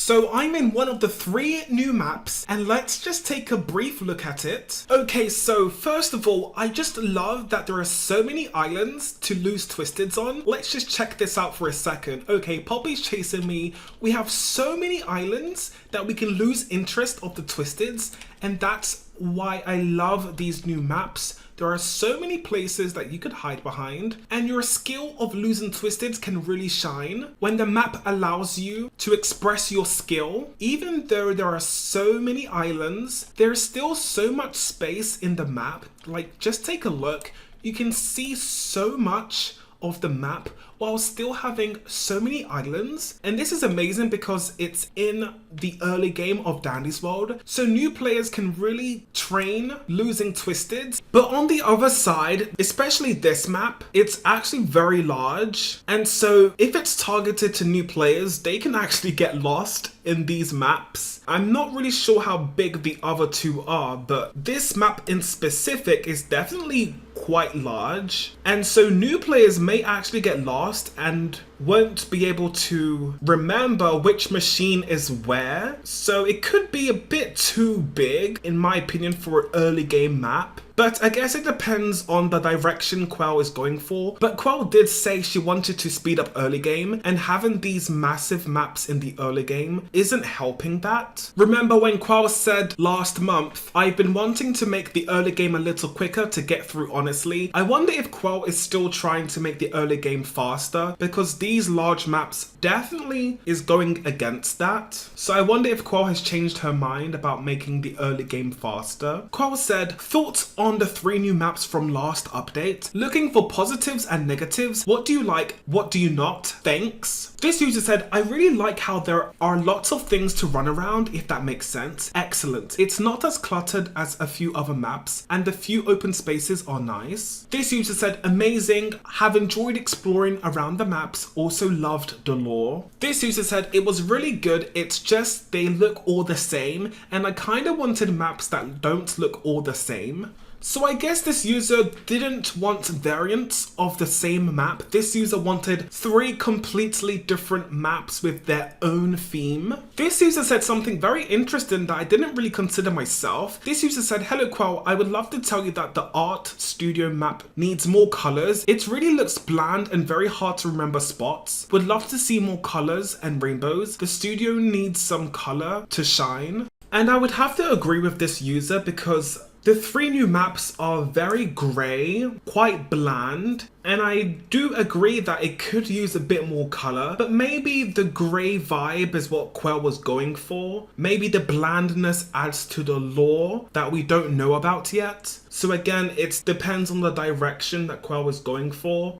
So I'm in one of the 3 new maps, and let's just take a brief look at it. Okay, so first of all, I just love that there are so many islands to lose Twisteds on. Let's just check this out for a second. Okay, Poppy's chasing me. We have so many islands that we can lose interest of the Twisteds, and that's why I love these new maps. There are so many places that you could hide behind, and your skill of losing Twisteds can really shine when the map allows you to express your skill. Even though there are so many islands, there's still so much space in the map. Like, just take a look. You can see so much of the map while still having so many islands, and this is amazing because it's in the early game of Dandy's World, so new players can really train losing Twisteds. But on the other side, especially this map, it's actually very large, and so if it's targeted to new players, they can actually get lost in these maps. I'm not really sure how big the other 2 are, but this map in specific is definitely quite large, and so new players may actually get lost and won't be able to remember which machine is where, so it could be a bit too big in my opinion for an early game map. But I guess it depends on the direction Qwel is going for. But Qwel did say she wanted to speed up early game, and having these massive maps in the early game isn't helping that. Remember when Qwel said last month, I've been wanting to make the early game a little quicker to get through honestly. I wonder if Qwel is still trying to make the early game faster, because these large maps definitely is going against that. So I wonder if Qwel has changed her mind about making the early game faster. Qwel said, thoughts on the 3 new maps from last update. Looking for positives and negatives. What do you like? What do you not? Thanks. This user said, I really like how there are lots of things to run around, if that makes sense. Excellent. It's not as cluttered as a few other maps, and the few open spaces are nice. This user said, amazing. Have enjoyed exploring around the maps. Also loved the lore. This user said, it was really good. It's just they look all the same, and I kind of wanted maps that don't look all the same. So I guess this user didn't want variants of the same map. This user wanted 3 completely different maps with their own theme. This user said something very interesting that I didn't really consider myself. This user said, hello Qwel, I would love to tell you that the art studio map needs more colors. It really looks bland and very hard to remember spots. Would love to see more colors and rainbows. The studio needs some color to shine. And I would have to agree with this user because the 3 new maps are very grey, quite bland, and I do agree that it could use a bit more colour, but maybe the grey vibe is what Qwel was going for. Maybe the blandness adds to the lore that we don't know about yet. So again, it depends on the direction that Qwel was going for.